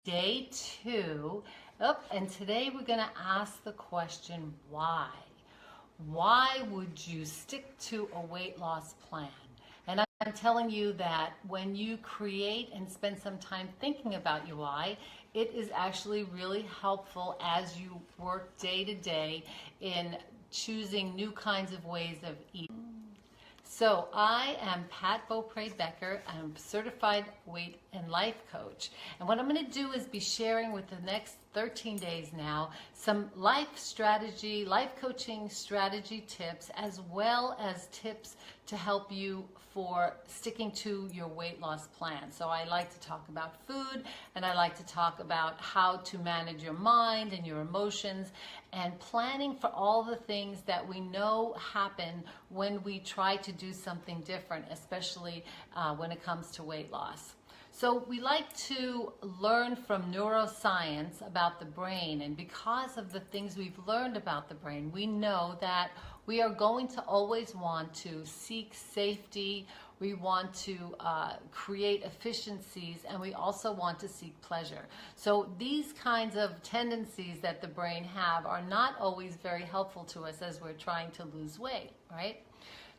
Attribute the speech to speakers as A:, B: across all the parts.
A: Day 2. Oh, and today we're going to ask the question, why? Why would you stick to a weight loss plan? And I'm telling you that when you create and spend some time thinking about your why, it is actually really helpful as you work day to day in choosing new kinds of ways of eating. So I am Pat Beaupre Becker. I'm a certified weight and life coach. And what I'm going to do is be sharing with the next 13 days now some life coaching strategy tips, as well as tips to help you for sticking to your weight loss plan. So I like to talk about food, and I like to talk about how to manage your mind and your emotions, and planning for all the things that we know happen when we try to do something different, especially when it comes to weight loss. So we like to learn from neuroscience about the brain, and because of the things we've learned about the brain, we know that we are going to always want to seek safety, we want to create efficiencies, and we also want to seek pleasure. So these kinds of tendencies that the brain have are not always very helpful to us as we're trying to lose weight, right?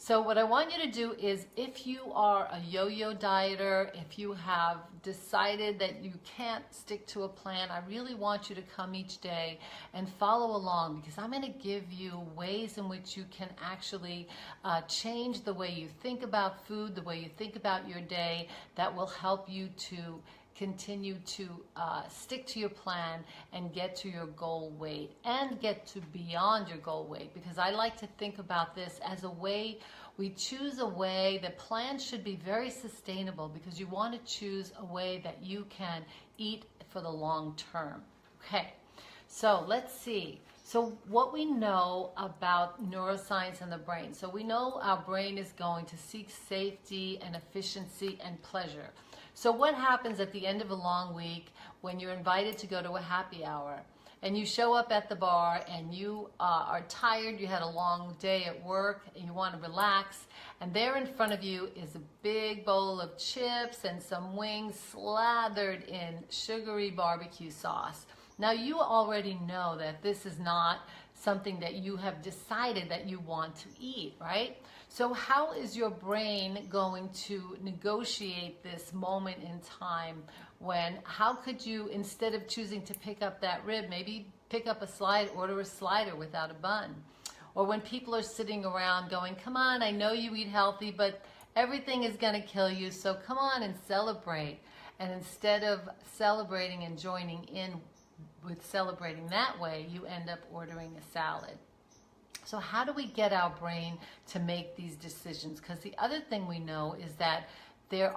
A: So what I want you to do is, if you are a yo-yo dieter, if you have decided that you can't stick to a plan, I really want you to come each day and follow along, because I'm going to give you ways in which you can actually change the way you think about food, the way you think about your day, that will help you to continue to stick to your plan and get to your goal weight and get to beyond your goal weight, because I like to think about this as a way, we choose a way, the plan should be very sustainable, because you want to choose a way that you can eat for the long term. Okay, so let's see. So what we know about neuroscience and the brain. So we know our brain is going to seek safety and efficiency and pleasure. So what happens at the end of a long week when you're invited to go to a happy hour and you show up at the bar and you are tired, you had a long day at work and you want to relax, and there in front of you is a big bowl of chips and some wings slathered in sugary barbecue sauce. Now you already know that this is not something that you have decided that you want to eat, right? So how is your brain going to negotiate this moment in time how could you, instead of choosing to pick up that rib, maybe pick up order a slider without a bun? Or when people are sitting around going, come on, I know you eat healthy, but everything is going to kill you, so come on and celebrate. And instead of celebrating and joining in with celebrating that way, you end up ordering a salad. So how do we get our brain to make these decisions? Because the other thing we know is that there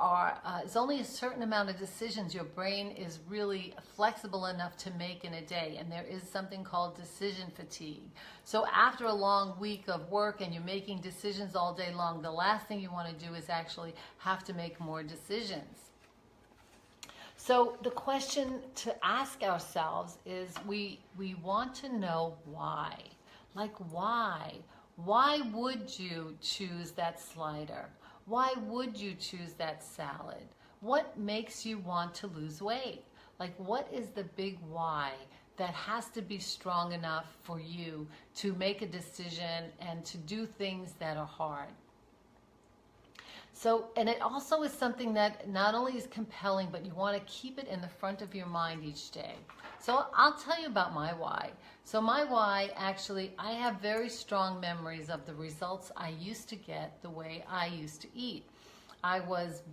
A: is only a certain amount of decisions your brain is really flexible enough to make in a day, and there is something called decision fatigue. So after a long week of work and you're making decisions all day long, the last thing you want to do is actually have to make more decisions. So the question to ask ourselves is, we want to know why. Like, why? Why would you choose that slider? Why would you choose that salad? What makes you want to lose weight? Like, what is the big why that has to be strong enough for you to make a decision and to do things that are hard? So, and it also is something that not only is compelling, but you want to keep it in the front of your mind each day. So I'll tell you about my why. So my why, actually, I have very strong memories of the results I used to get the way I used to eat. I was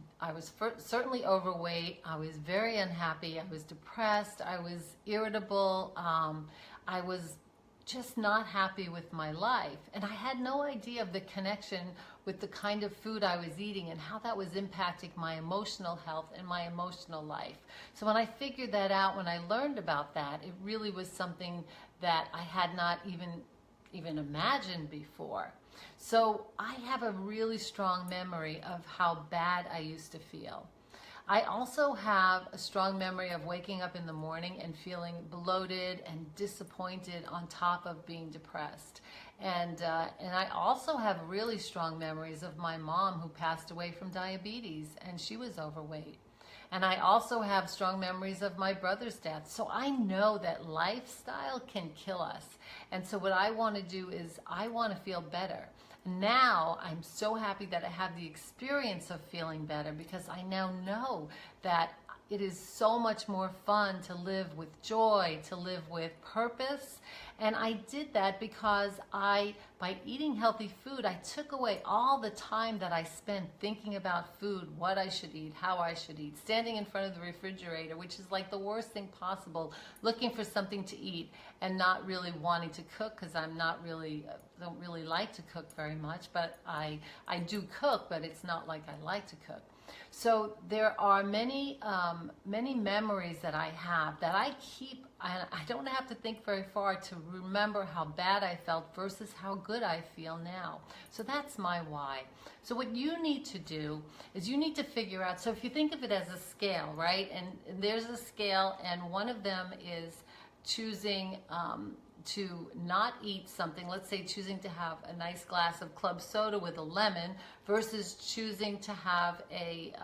A: certainly overweight. I was very unhappy. I was depressed. I was irritable. I was just not happy with my life. And I had no idea of the connection with the kind of food I was eating and how that was impacting my emotional health and my emotional life. So when I figured that out, when I learned about that, it really was something that I had not even imagined before. So I have a really strong memory of how bad I used to feel. I also have a strong memory of waking up in the morning and feeling bloated and disappointed on top of being depressed. And I also have really strong memories of my mom, who passed away from diabetes, and she was overweight. And I also have strong memories of my brother's death. So I know that lifestyle can kill us. And so what I want to do is I want to feel better. Now I'm so happy that I have the experience of feeling better, because I now know that it is so much more fun to live with joy, to live with purpose. And I did that because by eating healthy food, I took away all the time that I spent thinking about food, what I should eat, how I should eat, standing in front of the refrigerator, which is like the worst thing possible, looking for something to eat and not really wanting to cook, because I'm not really, don't really like to cook very much, but I do cook, but it's not like I like to cook. So there are many memories that I have that I keep. I don't have to think very far to remember how bad I felt versus how good I feel now. So that's my why. So what you need to do is you need to figure out, so if you think of it as a scale, right? And there's a scale, and one of them is choosing to not eat something, let's say choosing to have a nice glass of club soda with a lemon versus choosing to have a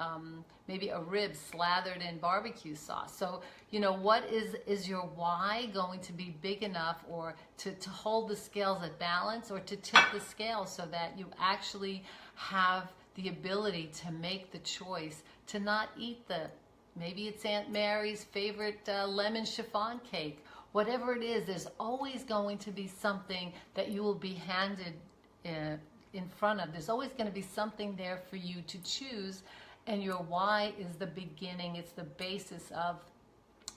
A: maybe a rib slathered in barbecue sauce. So, you know, what is your why going to be big enough, or to hold the scales at balance, or to tip the scales so that you actually have the ability to make the choice to not eat maybe it's Aunt Mary's favorite lemon chiffon cake. Whatever it is, there's always going to be something that you will be handed in front of. There's always going to be something there for you to choose, and your why is the beginning. It's the basis of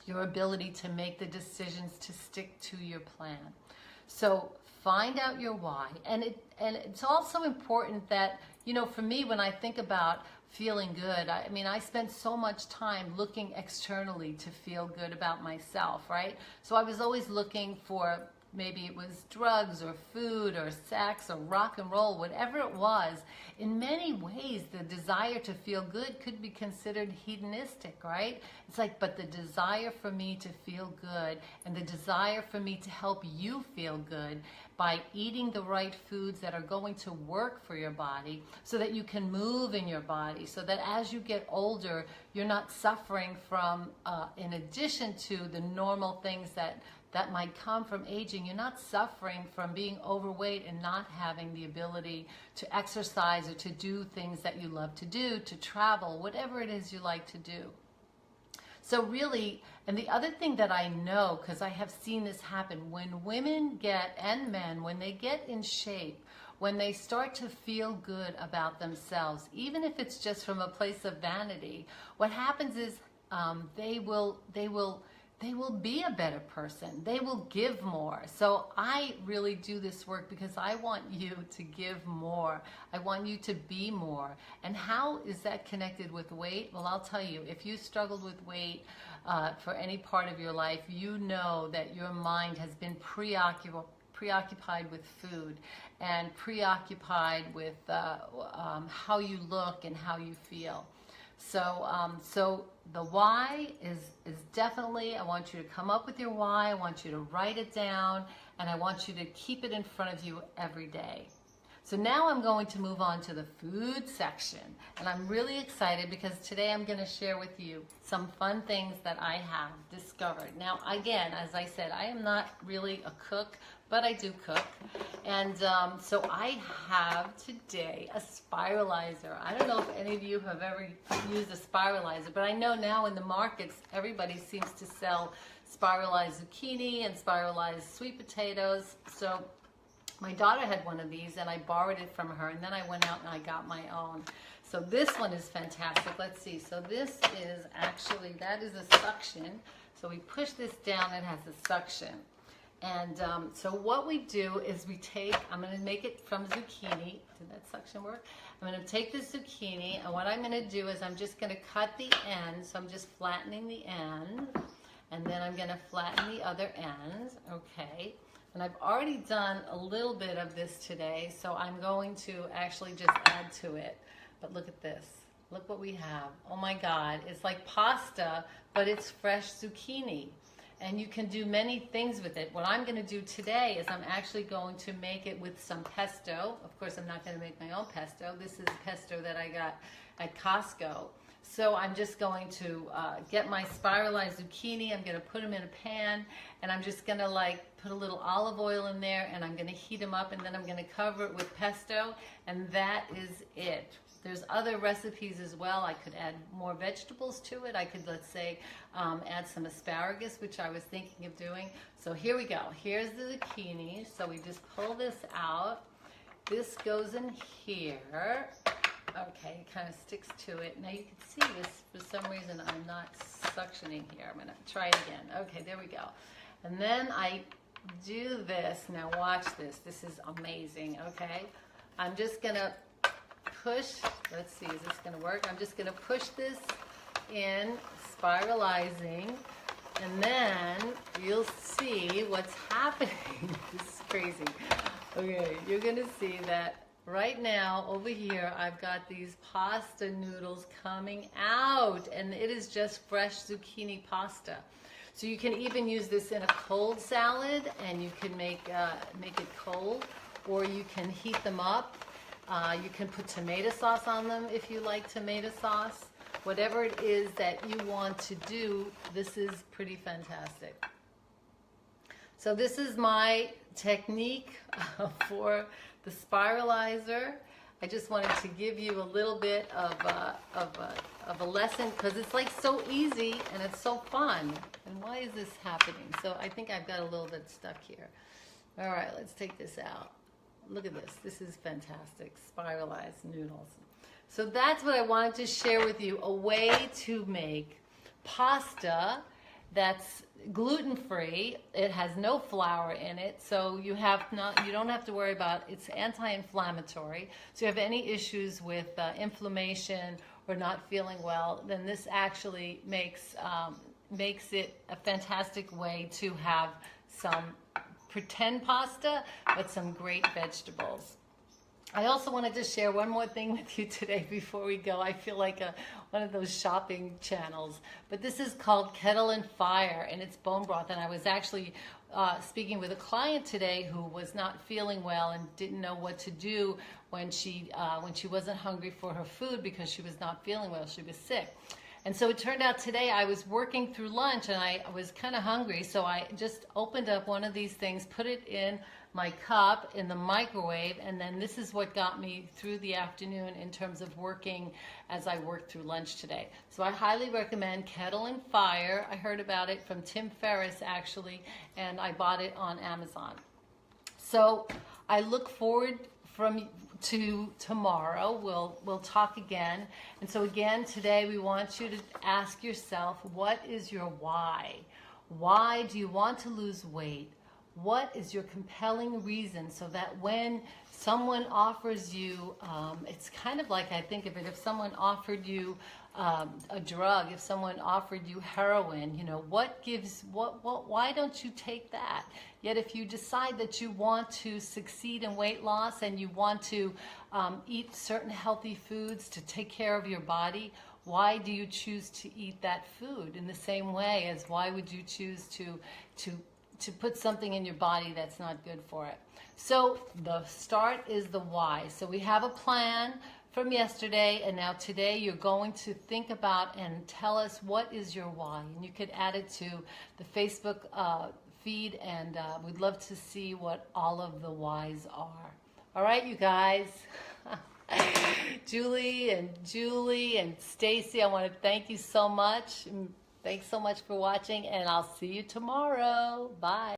A: your ability to make the decisions to stick to your plan. So find out your why. And it's also important that, you know, for me, when I think about feeling good, I mean, I spent so much time looking externally to feel good about myself, right? So I was always looking for, maybe it was drugs or food or sex or rock and roll, whatever it was. In many ways, the desire to feel good could be considered hedonistic, right? It's like, but the desire for me to feel good, and the desire for me to help you feel good by eating the right foods that are going to work for your body, so that you can move in your body, so that as you get older, you're not suffering from, in addition to the normal things that might come from aging, you're not suffering from being overweight and not having the ability to exercise or to do things that you love to do, to travel, whatever it is you like to do. So really, and the other thing that I know, because I have seen this happen, when women and men, when they get in shape, when they start to feel good about themselves, even if it's just from a place of vanity, what happens is they will be a better person. They will give more. So I really do this work because I want you to give more. I want you to be more. And how is that connected with weight? Well, I'll tell you, if you struggled with weight for any part of your life, you know that your mind has been preoccupied with food and preoccupied with how you look and how you feel. So the why is definitely, I want you to come up with your why, I want you to write it down, and I want you to keep it in front of you every day. So now I'm going to move on to the food section, and I'm really excited because today I'm going to share with you some fun things that I have discovered. Now again, as I said, I am not really a cook, but I do cook. And so I have today a spiralizer. I don't know if any of you have ever used a spiralizer, but I know now in the markets, everybody seems to sell spiralized zucchini and spiralized sweet potatoes. So my daughter had one of these and I borrowed it from her, and then I went out and I got my own. So this one is fantastic. Let's see. So this is actually, that is a suction. So we push this down, it has a suction. And so what we do is we take, I'm going to make it from zucchini. Did that suction work? I'm going to take the zucchini, and what I'm going to do is I'm just going to cut the end. So I'm just flattening the end, and then I'm going to flatten the other end. Okay. And I've already done a little bit of this today, so I'm going to actually just add to it. But look at this. Look what we have. Oh my God. It's like pasta, but it's fresh zucchini. And you can do many things with it. What I'm going to do today is I'm actually going to make it with some pesto. Of course, I'm not going to make my own pesto. This is pesto that I got at Costco. So I'm just going to get my spiralized zucchini. I'm going to put them in a pan, and I'm just going to like put a little olive oil in there, and I'm going to heat them up, and then I'm going to cover it with pesto, and that is it. There's other recipes as well. I could add more vegetables to it. I could, let's say, add some asparagus, which I was thinking of doing. So here we go. Here's the zucchini. So we just pull this out. This goes in here. Okay, it kind of sticks to it. Now you can see this, for some reason I'm not suctioning here. I'm going to try it again. Okay, there we go. And then I do this. Now watch this. This is amazing, okay? I'm just going to push, let's see, is this going to work? I'm just going to push this in, spiralizing, and then you'll see what's happening. This is crazy. Okay, you're going to see that right now over here I've got these pasta noodles coming out, and it is just fresh zucchini pasta. So you can even use this in a cold salad, and you can make it cold, or you can heat them up. You can put tomato sauce on them if you like tomato sauce. Whatever it is that you want to do, this is pretty fantastic. So this is my technique for the spiralizer. I just wanted to give you a little bit of a lesson, because it's like so easy and it's so fun. And why is this happening? So I think I've got a little bit stuck here. All right, let's take this out. Look at this. This is fantastic. Spiralized noodles. So that's what I wanted to share with you, a way to make pasta that's gluten-free. It has no flour in it, so you don't have to worry about, it's anti-inflammatory. So if you have any issues with inflammation or not feeling well, then this actually makes it a fantastic way to have some pretend pasta, but some great vegetables. I also wanted to share one more thing with you today before we go. I feel like one of those shopping channels, but this is called Kettle and Fire, and it's bone broth. And I was actually speaking with a client today who was not feeling well and didn't know what to do when she wasn't hungry for her food because she was not feeling well. She was sick. And so it turned out today I was working through lunch and I was kind of hungry, so I just opened up one of these things, put it in my cup in the microwave, and then this is what got me through the afternoon in terms of working as I worked through lunch today. So I highly recommend Kettle and Fire. I heard about it from Tim Ferriss actually, and I bought it on Amazon. So I look forward to tomorrow. We'll talk again. And so again, today we want you to ask yourself, what is your why? Why do you want to lose weight? What is your compelling reason, so that when someone offers you, it's kind of like, I think of it, if someone offered you a drug, if someone offered you heroin, you know, why don't you take that? Yet if you decide that you want to succeed in weight loss and you want to eat certain healthy foods to take care of your body, why do you choose to eat that food? In the same way as why would you choose to put something in your body that's not good for it? So the start is the why. So we have a plan from yesterday, and now today you're going to think about and tell us what is your why. And you could add it to the Facebook feed, and we'd love to see what all of the whys are. All right, you guys. Julie and Stacy, I want to thank you so much. Thanks so much for watching, and I'll see you tomorrow. Bye.